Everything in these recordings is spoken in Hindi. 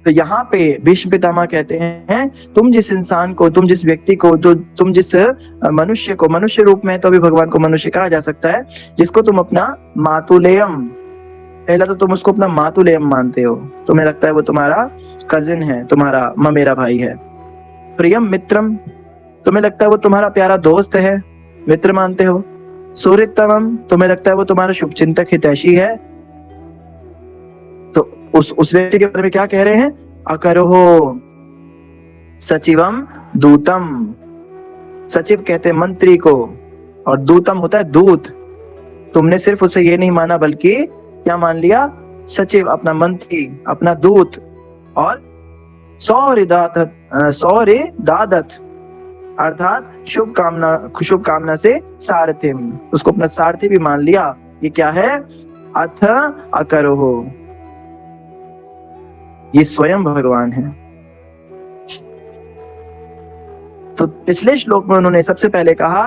तो यहाँ पे भीष्म पितामह कहते हैं, तुम जिस इंसान को, तुम जिस व्यक्ति को, जो तुम जिस मनुष्य को, मनुष्य रूप में तो अभी भगवान को मनुष्य कहा जा सकता है, जिसको तुम अपना मातुलेयम, पहला तो तुम उसको अपना मातुलेयम मानते हो, तुम्हें लगता है वो तुम्हारा कजिन है, तुम्हारा ममेरा भाई है। प्रियम मित्रम, तुम्हें लगता है वो तुम्हारा प्यारा दोस्त है, मित्र मानते हो। सुहृतमम, तुम्हें लगता है वो तुम्हारा शुभचिंतक हितैषी है। तो उस व्यक्ति के बारे में क्या कह रहे हैं? अकरोहो सचिवम दूतम, सचिव कहते हैं मंत्री को, और दूतम होता है दूत। तुमने सिर्फ उसे ये नहीं माना, बल्कि क्या मान लिया? सचिव, अपना मंत्री, अपना दूत। और सौहृदादत अर्थात शुभ कामना से सारथिम, उसको अपना सारथी भी मान लिया। ये क्या है? अथ अकरोहो, ये स्वयं भगवान है। तो पिछले श्लोक में उन्होंने सबसे पहले कहा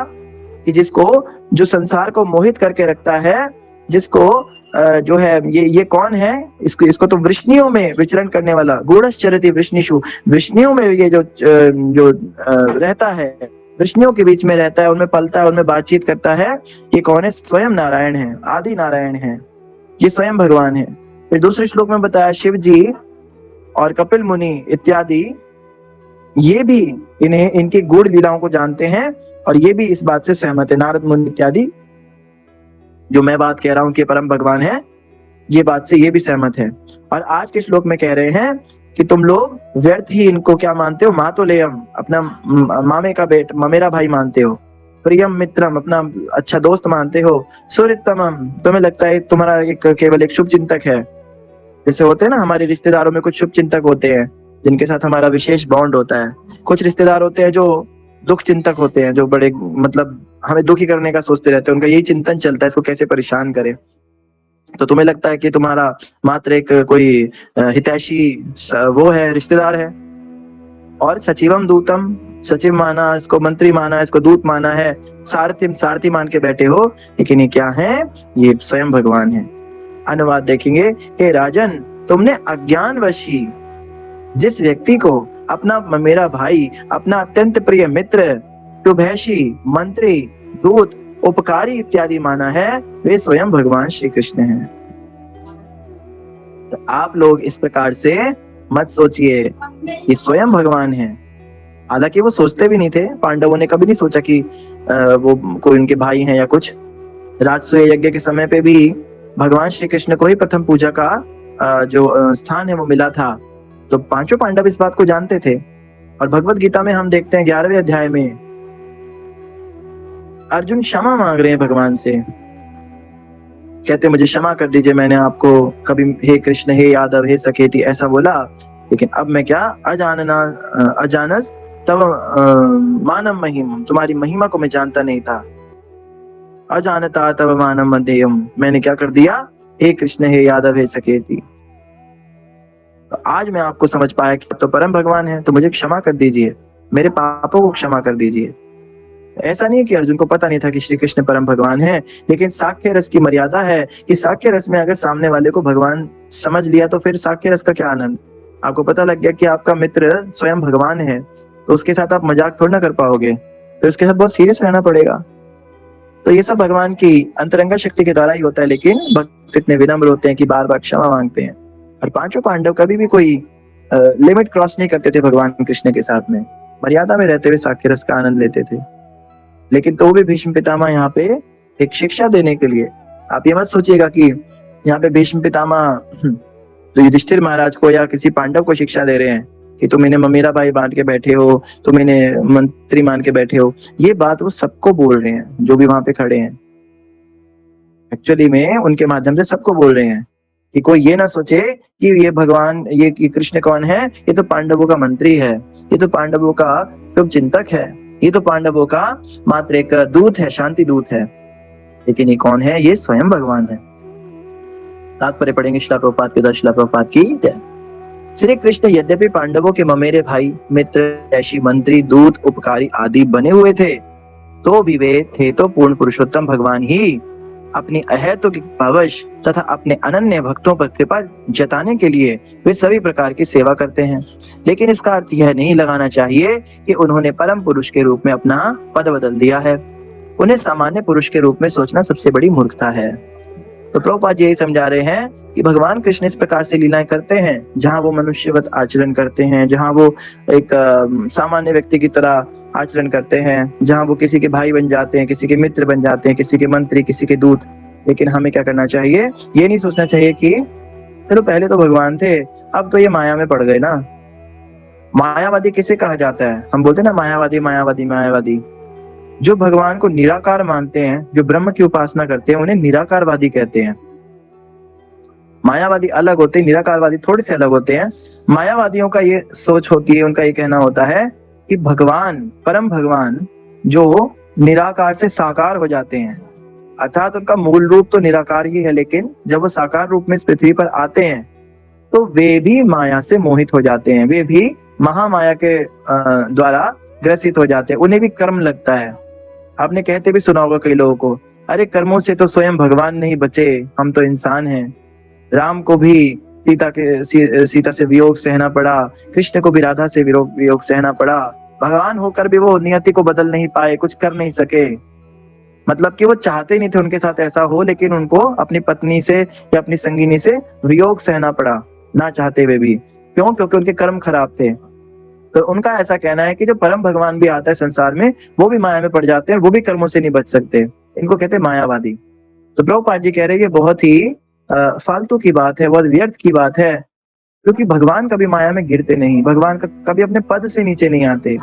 कि जिसको, जो संसार को मोहित करके रखता है, जिसको जो है ये कौन है? इसको तो वृष्णियों में विचरण करने वाला, गूढ़श्चरति वृष्णिषु, वृष्णियों में ये जो रहता है, वृष्णियों के बीच में रहता है, उनमें पलता है, उनमें बातचीत करता है, ये कौन है? स्वयं नारायण है, आदि नारायण है, ये स्वयं भगवान है। फिर दूसरे श्लोक में बताया शिव जी और कपिल मुनि इत्यादि, ये भी इनकी गूढ़ लीलाओं को जानते हैं, और ये भी इस बात से सहमत है। नारद मुनि इत्यादि, जो मैं बात कह रहा हूं कि परम भगवान है, ये बात से ये भी सहमत है। और आज के श्लोक में कह रहे हैं कि तुम लोग व्यर्थ ही इनको क्या मानते हो? मातुलेयम, अपना मामे का बेट, ममेरा भाई मानते हो। प्रियम मित्रम, अपना अच्छा दोस्त मानते हो। सुहृतमम, तुम्हें लगता है तुम्हारा एक केवल एक शुभ चिंतक है। जैसे होते हैं ना, हमारे रिश्तेदारों में कुछ शुभ चिंतक होते हैं जिनके साथ हमारा विशेष बॉन्ड होता है। कुछ रिश्तेदार होते हैं जो दुख चिंतक होते हैं, जो बड़े मतलब हमें दुखी करने का सोचते रहते हैं, उनका यही चिंतन चलता है इसको कैसे परेशान करें। तो तुम्हें लगता है कि तुम्हारा मात्र एक कोई हितैषी वो है, रिश्तेदार है। और सचिवम दूतम, सचिव माना, इसको मंत्री माना, इसको दूत माना है। सारथिम, सारथी मान के बैठे हो, लेकिन ये क्या है? ये स्वयं भगवान है। अनुवाद देखेंगे, हे राजन, तुमने अज्ञानवशी जिस व्यक्ति को अपना मेरा भाई, अपना अत्यंत प्रिय मित्र, शुभैषी, मंत्री, दूत, उपकारी इत्यादि माना है, वे स्वयं भगवान श्री कृष्ण हैं। तो आप लोग इस प्रकार से मत सोचिए, ये स्वयं भगवान है। हालांकि वो सोचते भी नहीं थे, पांडवों ने कभी नहीं सोचा कि वो कोई उनके भाई हैं या कुछ। राजसूय यज्ञ के समय पे भी भगवान श्री कृष्ण को ही प्रथम पूजा का जो स्थान है वो मिला था। तो पांचों पांडव इस बात को जानते थे। और भगवत गीता में हम देखते हैं 11वें अध्याय में अर्जुन क्षमा मांग रहे हैं भगवान से, कहते मुझे क्षमा कर दीजिए, मैंने आपको कभी हे कृष्ण, हे यादव, हे सखेती ऐसा बोला, लेकिन अब मैं क्या अजानस तब मानम महिम, तुम्हारी महिमा को मैं जानता नहीं था। अजानता तब मानम मध्यम, मैंने क्या कर दिया? हे कृष्ण, हे यादव, हे सखेती। तो आज मैं आपको समझ पाया कि अब तो परम भगवान है, तो मुझे क्षमा कर दीजिए, मेरे पापों को क्षमा कर दीजिए। ऐसा नहीं है कि अर्जुन को पता नहीं था कि श्री कृष्ण परम भगवान है, लेकिन साक्ष्य रस की मर्यादा है कि साक्ष्य रस में अगर सामने वाले को भगवान समझ लिया तो फिर साक्ष्य रस का क्या आनंद। आपको पता लग गया कि आपका मित्र स्वयं भगवान है, तो उसके साथ आप मजाक थोड़ा ना कर पाओगे, फिर उसके साथ बहुत सीरियस रहना पड़ेगा। तो ये सब भगवान की अंतरंगा शक्ति के द्वारा ही होता है, लेकिन भक्त इतने विनम्र होते हैं कि बार बार क्षमा मांगते हैं। और पांचों पांडव कभी भी कोई लिमिट क्रॉस नहीं करते थे भगवान कृष्ण के साथ में, मर्यादा में रहते हुए साक्ष्य रस का आनंद लेते थे। लेकिन तो भी भीष्म पितामह यहाँ पे एक शिक्षा देने के लिए, आप ये मत सोचिएगा कि यहाँ पे भीष्म पितामह तो युधिष्ठिर महाराज को या किसी पांडव को शिक्षा दे रहे हैं कि तुम इन्हें ममेरा भाई मान के बैठे हो, तुम इन्हें मंत्री मान के बैठे हो। ये बात वो सबको बोल रहे हैं जो भी वहां पे खड़े हैं। एक्चुअली में उनके माध्यम से सबको बोल रहे हैं कि कोई ये ना सोचे कि ये भगवान, ये कृष्ण कौन है, ये तो पांडवों का मंत्री है, ये तो पांडवों का शुभ चिंतक है, ये तो पांडवों का मात्र एक दूत है, शांति दूत है। लेकिन ये कौन है? ये स्वयं भगवान है। तात्पर्य पढ़ेंगे श्रील प्रभुपाद के, श्रील प्रभुपाद की जय। श्री कृष्ण यद्यपि पांडवों के ममेरे भाई, मित्र, ऐशी, मंत्री, दूत, उपकारी आदि बने हुए थे, तो भी वे थे तो पूर्ण पुरुषोत्तम भगवान ही। अपनी अहेतुक भावश तथा अपने अनन्य भक्तों पर कृपा जताने के लिए वे सभी प्रकार की सेवा करते हैं, लेकिन इसका अर्थ यह नहीं लगाना चाहिए कि उन्होंने परम पुरुष के रूप में अपना पद बदल दिया है। उन्हें सामान्य पुरुष के रूप में सोचना सबसे बड़ी मूर्खता है। तो प्रभुपाद जी यही समझा रहे हैं कि भगवान कृष्ण इस प्रकार से लीलाएं करते हैं जहां वो मनुष्यवत आचरण करते हैं, जहां वो एक सामान्य व्यक्ति की तरह आचरण करते हैं, जहां वो किसी के भाई बन जाते हैं, किसी के मित्र बन जाते हैं, किसी के मंत्री, किसी के दूत। लेकिन हमें क्या करना चाहिए, ये नहीं सोचना चाहिए कि चलो पहले तो भगवान थे, अब तो ये माया में पड़ गए ना। मायावादी किसे कहा जाता है? हम बोलते हैं ना मायावादी मायावादी मायावादी। जो भगवान को निराकार मानते हैं, जो ब्रह्म की उपासना करते हैं, उन्हें निराकारवादी कहते हैं। मायावादी अलग होते हैं, निराकारवादी थोड़े से अलग होते हैं। मायावादियों का ये सोच होती है, उनका ये कहना होता है कि भगवान, परम भगवान जो निराकार से साकार हो जाते हैं, अर्थात उनका मूल रूप तो निराकार ही है, लेकिन जब वो साकार रूप में इस पृथ्वी पर आते हैं तो वे भी माया से मोहित हो जाते हैं, वे भी महामाया के द्वारा ग्रसित हो जाते हैं, उन्हें भी कर्म लगता है। आपने कहते भी सुना होगा कई लोगों को, अरे कर्मों से तो स्वयं भगवान नहीं बचे, हम तो इंसान हैं। राम को भी सीता से वियोग सहना पड़ा, कृष्ण को भी राधा से वियोग सहना पड़ा। भगवान होकर भी वो नियति को बदल नहीं पाए, कुछ कर नहीं सके। मतलब कि वो चाहते नहीं थे उनके साथ ऐसा हो, लेकिन उनको अपनी पत्नी से या अपनी संगिनी से वियोग सहना पड़ा, ना चाहते हुए भी। क्यों? क्योंकि उनके कर्म खराब थे। तो उनका ऐसा कहना है कि जो परम भगवान भी आता है संसार में, वो भी माया में पड़ जाते हैं, वो भी कर्मों से नहीं बच सकते। इनको कहते हैं मायावादी। तो प्रभुपाद जी कह रहे हैं ये बहुत ही फालतू की बात है, बहुत व्यर्थ की बात है, क्योंकि भगवान कभी माया में गिरते नहीं, भगवान कभी अपने पद से नीचे नहीं आते।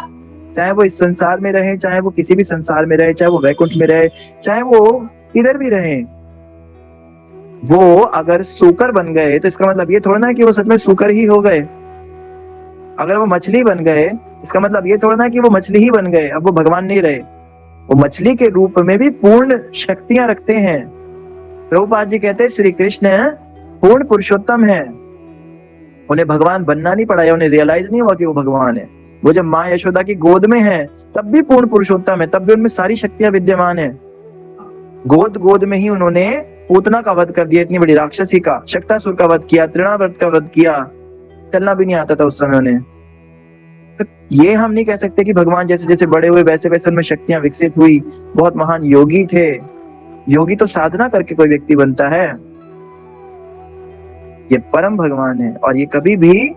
चाहे वो इस संसार में रहे, चाहे वो किसी भी संसार में रहे, चाहे वो वैकुंठ में रहे, चाहे वो इधर भी रहे। वो अगर सूकर बन गए तो इसका मतलब ये थोड़ा ना कि वो सच में सूकर ही हो गए। अगर वो मछली बन गए, इसका मतलब ये थोड़ा ना कि वो मछली ही बन गए, अब वो भगवान नहीं रहे। वो मछली के रूप में भी पूर्ण शक्तियां रखते हैं। प्रभुपाद जी कहते हैं श्री कृष्ण पूर्ण पुरुषोत्तम है, उन्हें भगवान बनना नहीं पड़ा, उन्हें रियलाइज नहीं हुआ कि वो भगवान है। वो जब माँ यशोदा की गोद में है तब भी पूर्ण पुरुषोत्तम है, तब भी उनमें सारी शक्तियां विद्यमान है। गोद में ही उन्होंने पूतना का वध कर दिया, इतनी बड़ी राक्षसी का, शक्टासुर का वध किया, तृणावर्त का वध किया, चलना भी नहीं आता था उस समय उन्हें। तो ये हम नहीं कह सकते कि भगवान जैसे जैसे बड़े हुए वैसे वैसे उनमें शक्तियां विकसित हुई, बहुत महान योगी थे। योगी तो साधना करके कोई व्यक्ति बनता है, ये परम भगवान है और ये कभी भी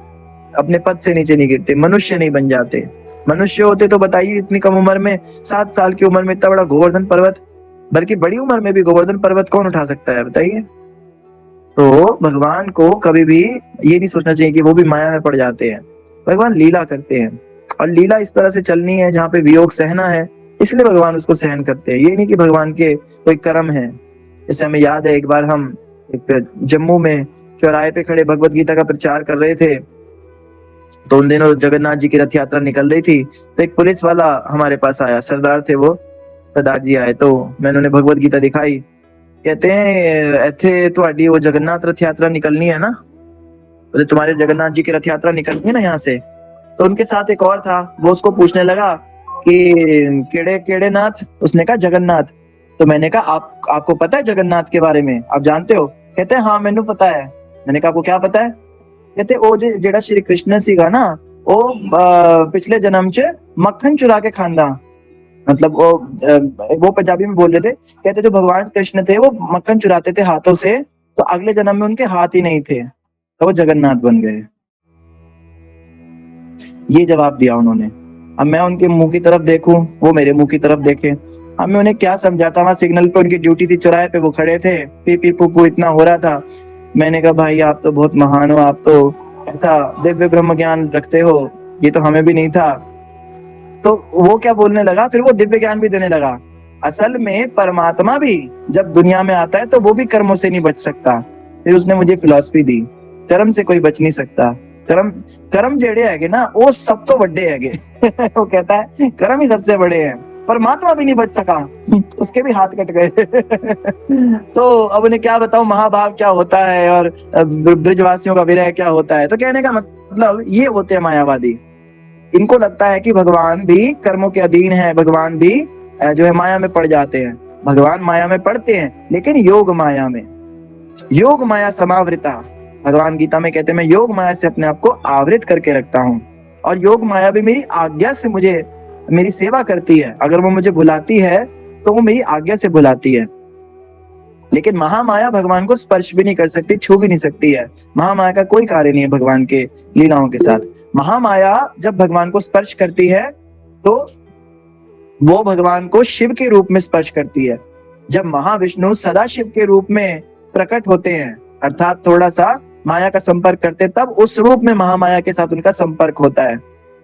अपने पद से नीचे नहीं गिरते, मनुष्य नहीं बन जाते। मनुष्य होते तो बताइए इतनी कम उम्र में, 7 साल की उम्र में इतना बड़ा गोवर्धन पर्वत, बल्कि बड़ी उम्र में भी गोवर्धन पर्वत कौन उठा सकता है बताइए। तो भगवान को कभी भी ये नहीं सोचना चाहिए कि वो भी माया में पड़ जाते हैं। भगवान लीला करते हैं और लीला इस तरह से चलनी है जहाँ पे वियोग सहना है, इसलिए भगवान उसको सहन करते हैं। ये नहीं कि भगवान के कोई कर्म है। जैसे हमें याद है एक बार हम एक जम्मू में चौराहे पे खड़े भगवत गीता का प्रचार कर रहे थे, तो उन दिनों जगन्नाथ जी की रथ यात्रा निकल रही थी। तो एक पुलिस वाला हमारे पास आया, सरदार थे वो, सरदार जी आए, तो मैंने उन्हें भगवत गीता दिखाई। कहते हैं इत्थे तुम्हारी वो जगन्नाथ रथ यात्रा निकलनी है ना, बोले तुम्हारे जगन्नाथ जी की रथ यात्रा निकलनी है ना यहाँ से। तो उनके साथ एक और था, वो उसको पूछने लगा कि केड़े केड़े नाथ, उसने कहा जगन्नाथ। तो मैंने कहा आपको पता है जगन्नाथ के बारे में, आप जानते हो? कहते हैं हाँ मैंने पता है। मैंने कहा आपको क्या पता है? कहते ओ जेड़ा श्री कृष्ण सीगा ना, वो पिछले जन्म च मक्खन चुरा के खांदा। मतलब वो पंजाबी में बोल रहे थे। कहते जो भगवान कृष्ण थे वो मक्खन चुराते थे हाथों से, तो अगले जन्म में उनके हाथ ही नहीं थे, तो वो जगन्नाथ बन गए। ये जवाब दिया उन्होंने। अब मैं उनके मुंह की तरफ देखूं, वो मेरे मुंह की तरफ देखे, अब मैं उन्हें क्या समझाता। वहां सिग्नल पे उनकी ड्यूटी थी, चौराहे पे वो खड़े थे, पी पी पू पू इतना हो रहा था। मैंने कहा भाई आप तो बहुत महान हो, आप तो ऐसा दिव्य ब्रह्म ज्ञान रखते हो, ये तो हमें भी नहीं था। तो वो क्या बोलने लगा, फिर वो दिव्य ज्ञान भी देने लगा। असल में परमात्मा भी जब दुनिया में आता है तो वो भी कर्मों से नहीं बच सकता। फिर उसने मुझे फिलॉसफी दी, कर्म से कोई बच नहीं सकता। कर्म जेड़े है ना वो सब तो बड़े है। वो कहता है कर्म ही सबसे बड़े हैं, परमात्मा भी नहीं बच सका, उसके भी हाथ कट गए। तो अब उन्हें क्या बताऊं महाभाव क्या होता है और ब्रजवासियों का विरह क्या होता है। तो कहने का मतलब ये होते हैं मायावादी। इनको लगता है कि भगवान भी कर्मों के अधीन है, भगवान भी जो है माया में पड़ जाते हैं। भगवान माया में पड़ते हैं, लेकिन योग माया में, योग माया समावृता। भगवान गीता में कहते हैं मैं योग माया से अपने आप को आवृत करके रखता हूँ, और योग माया भी मेरी आज्ञा से मुझे मेरी सेवा करती है। अगर वो मुझे बुलाती है तो वो मेरी आज्ञा से बुलाती है। लेकिन महामाया भगवान को स्पर्श भी नहीं कर सकती, छू भी नहीं सकती है। महामाया का कोई कार्य नहीं है भगवान के लीलाओं के साथ। महामाया जब भगवान को स्पर्श करती है तो वो भगवान को शिव के रूप में स्पर्श करती है। जब महाविष्णु सदाशिव के रूप में प्रकट होते हैं, अर्थात थोड़ा सा माया का संपर्क करते, तब उस रूप में महामाया के साथ उनका संपर्क होता है।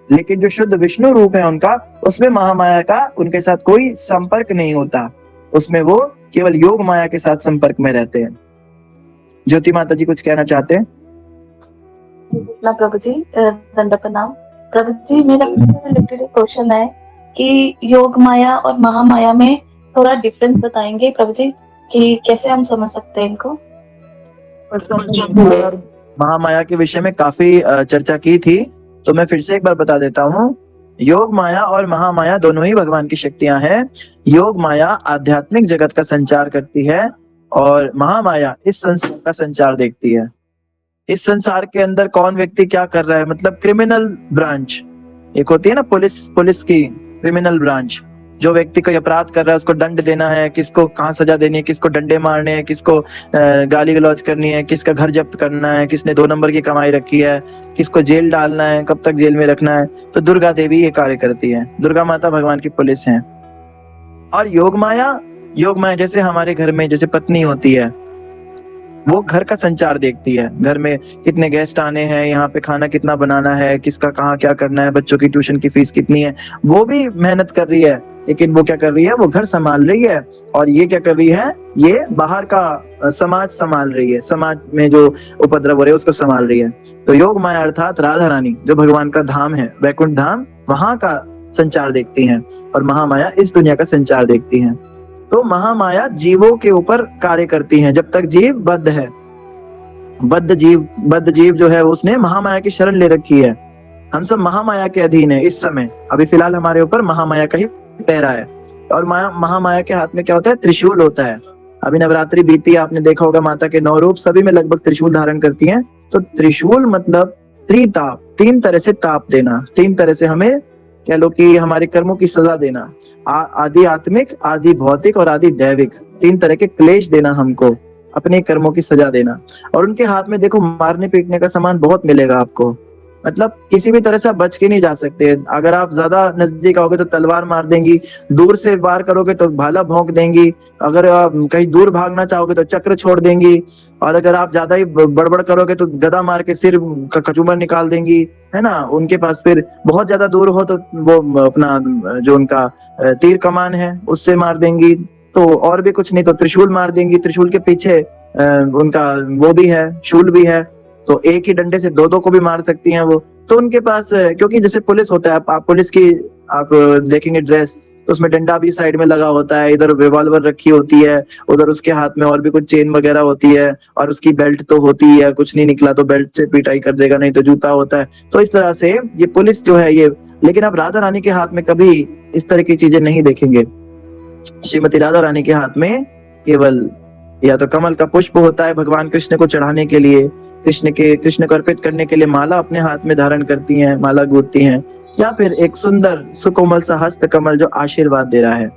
लेकिन जो शुद्ध विष्णु रूप है उनका, उसमें महामाया का उनके साथ कोई संपर्क नहीं होता। उसमें वो केवल योग माया के साथ संपर्क में रहते हैं। ज्योति माता जी कुछ कहना चाहते हैं? ना प्रभु जी, दंड प्रणाम। प्रभु जी, मेरा रिलेटेड क्वेश्चन है कि योग माया और महामाया में थोड़ा डिफरेंस बताएंगे प्रभु जी, कि कैसे हम समझ सकते हैं इनको? महामाया के विषय में काफी चर्चा की थी, तो मैं फिर से एक बार बता देता हूँ। योग माया और महामाया दोनों ही भगवान की शक्तियां हैं। योग माया आध्यात्मिक जगत का संचार करती है और महामाया इस संसार का संचार देखती है। इस संसार के अंदर कौन व्यक्ति क्या कर रहा है, मतलब क्रिमिनल ब्रांच, एक होती है ना पुलिस की क्रिमिनल ब्रांच, जो व्यक्ति कोई अपराध कर रहा है उसको दंड देना है, किसको कहाँ सजा देनी है, किसको डंडे मारने हैं, किसको गाली गलौज करनी है, किसका घर जब्त करना है, किसने 2 नंबर की कमाई रखी है, किसको जेल डालना है, कब तक जेल में रखना है। तो दुर्गा देवी ये कार्य करती है। दुर्गा माता भगवान की पुलिस है। और योग माया जैसे हमारे घर में जैसे पत्नी होती है, वो घर का संचार देखती है। घर में कितने गेस्ट आने हैं, यहाँ पे खाना कितना बनाना है, किसका कहाँ क्या करना है, बच्चों की ट्यूशन की फीस कितनी है, वो भी मेहनत कर रही है। लेकिन वो क्या कर रही है, वो घर संभाल रही है। और ये क्या कर रही है, ये बाहर का समाज संभाल रही है, समाज में जो उपद्रव हो रहे हैं उसको संभाल रही है। तो योग माया अर्थात राधा रानी, जो भगवान का धाम है, वैकुंठ धाम, वहां का संचार देखती हैं, और महामाया इस दुनिया का संचार देखती हैं। तो महामाया जीवों के ऊपर कार्य करती हैं जब तक जीव बद्ध है। बद्ध जीव जो है उसने महामाया की शरण ले रखी है। हम सब महामाया के अधीन है इस समय। अभी फिलहाल हमारे ऊपर महामाया का ही पहरा है। और महामाया के हाथ में क्या होता है, त्रिशूल होता है। अभी नवरात्रि बीती, आपने देखा होगा माता के 9 रूप, सभी में लगभग त्रिशूल धारण करती हैं। तो त्रिशूल मतलब त्रिताप, 3 तरह से ताप देना, 3 तरह से हमें कह लो कि हमारे कर्मों की सजा देना। आदि आत्मिक, आदि भौतिक और आदि दैविक, 3 तरह के क्लेश देना हमको, अपने कर्मों की सजा देना। और उनके हाथ में देखो मारने पीटने का सामान बहुत मिलेगा आपको, मतलब किसी भी तरह से आप बच के नहीं जा सकते। अगर आप ज्यादा नजदीक आओगे तो तलवार मार देंगी, दूर से वार करोगे तो भाला भोंक देंगी, अगर आप कहीं दूर भागना चाहोगे तो चक्र छोड़ देंगी, और अगर आप ज्यादा ही बड़बड़ करोगे तो गदा मार के सिर का कचूमर निकाल देंगी, है ना। उनके पास फिर बहुत ज्यादा दूर हो तो वो अपना जो उनका तीर कमान है उससे मार देंगी, तो और भी कुछ नहीं तो त्रिशूल मार देंगी। त्रिशूल के पीछे उनका वो भी है, शूल भी है, तो एक ही डंडे से 2-2 को भी मार सकती हैं वो। तो उनके पास क्योंकि जैसे पुलिस होता है, आप पुलिस की आप देखेंगे ड्रेस, तो उसमें डंडा भी साइड में लगा होता है, इधर रिवॉल्वर रखी होती है, उधर उसके हाथ में और भी कुछ चेन वगैरह होती है, और उसकी बेल्ट तो होती है, कुछ नहीं निकला तो बेल्ट से पिटाई कर देगा, नहीं तो जूता होता है। तो इस तरह से ये पुलिस जो है ये, लेकिन आप राधा रानी के हाथ में कभी इस तरह की चीजें नहीं देखेंगे। श्रीमती राधा रानी के हाथ में केवल या तो कमल का पुष्प होता है भगवान कृष्ण को चढ़ाने के लिए, कृष्ण को अर्पित करने के लिए माला अपने हाथ में धारण करती हैं, माला गूंथती हैं, या फिर एक सुंदर सुकोमल सा हस्त कमल जो आशीर्वाद दे रहा है।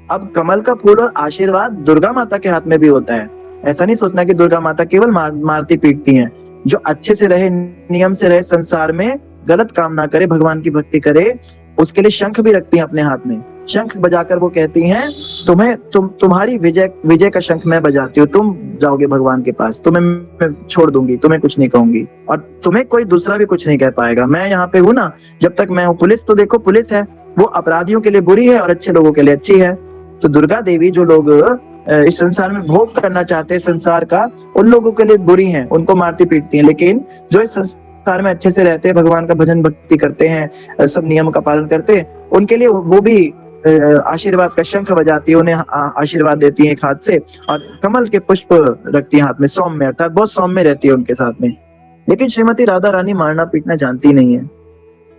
अब कमल का फूल और आशीर्वाद दुर्गा माता के हाथ में भी होता है। ऐसा नहीं सोचना कि दुर्गा माता केवल मारती पीटती हैं। जो अच्छे से रहे, नियम से रहे, संसार में गलत काम ना करे, भगवान की भक्ति करे, उसके लिए शंख भी रखती हैं अपने हाथ में। शंख बजाकर वो कहती हैं तुम्हारी विजय का शंख मैं बजाती हूँ, तुम जाओगे भगवान के पास, तुम्हें मैं छोड़ दूंगी, तुम्हें कुछ नहीं कहूंगी, और तुम्हें कोई दूसरा भी कुछ नहीं कह पाएगा। मैं यहाँ पे हूँ ना, जब तक मैं हूँ। पुलिस तो देखो, पुलिस है वो अपराधियों के लिए बुरी है और अच्छे लोगों के लिए अच्छी है। तो दुर्गा देवी जो लोग इस संसार में भोग करना चाहते हैं संसार का, उन लोगों के लिए बुरी है, उनको मारती पीटती है। लेकिन जो इस संसार में अच्छे से रहते हैं, भगवान का भजन भक्ति करते हैं, सब नियम का पालन करते हैं, उनके लिए वो भी आशीर्वाद का शंख बजाती है, उन्हें आशीर्वाद देती है एक हाथ से, और कमल के पुष्प रखती है हाथ में, सौम्य, अर्थात बहुत सौम्य रहती है उनके साथ में। लेकिन श्रीमती राधा रानी मारना पीटना जानती नहीं है,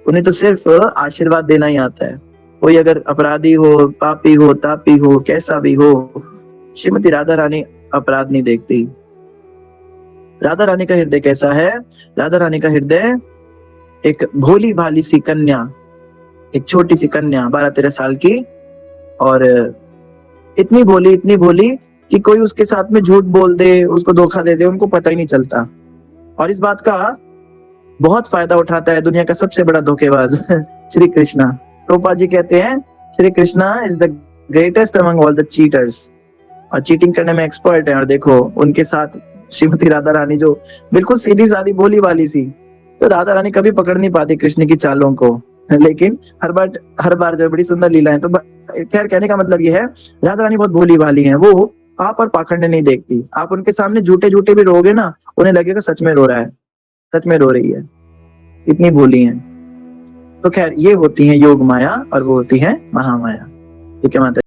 उन्हें तो सिर्फ आशीर्वाद देना ही आता है। कोई अगर अपराधी हो, पापी हो, तापी हो, कैसा भी हो, श्रीमती राधा रानी अपराध नहीं देखती। राधा रानी का हृदय कैसा है? राधा रानी का हृदय एक भोली भाली सी कन्या, एक छोटी सी कन्या 12-13 साल की, और इतनी भोली कि कोई उसके साथ में झूठ बोल दे, उसको धोखा दे दे, उनको पता ही नहीं चलता। और इस बात का बहुत फायदा उठाता है दुनिया का सबसे बड़ा धोखेबाज श्री कृष्णा। प्रभुपाद जी कहते हैं Shri Krishna is the greatest among all the cheaters, और चीटिंग करने में एक्सपर्ट है। और देखो उनके साथ श्रीमती राधा रानी जो बिल्कुल सीधी सादी बोली वाली सी, तो राधा रानी कभी पकड़ नहीं पाती कृष्ण की चालों को, लेकिन हर बार जो बड़ी सुंदर लीलाएं। तो खैर कहने का मतलब ये है राधा रानी बहुत भोली भाली हैं, वो पाप और पाखंड नहीं देखती। आप उनके सामने झूठे झूठे भी रोगे ना, उन्हें लगेगा सच में रो रहा है, सच में रो रही है, इतनी भोली हैं। तो खैर ये होती हैं योग माया और वो होती है महामाया। ठीक है माता।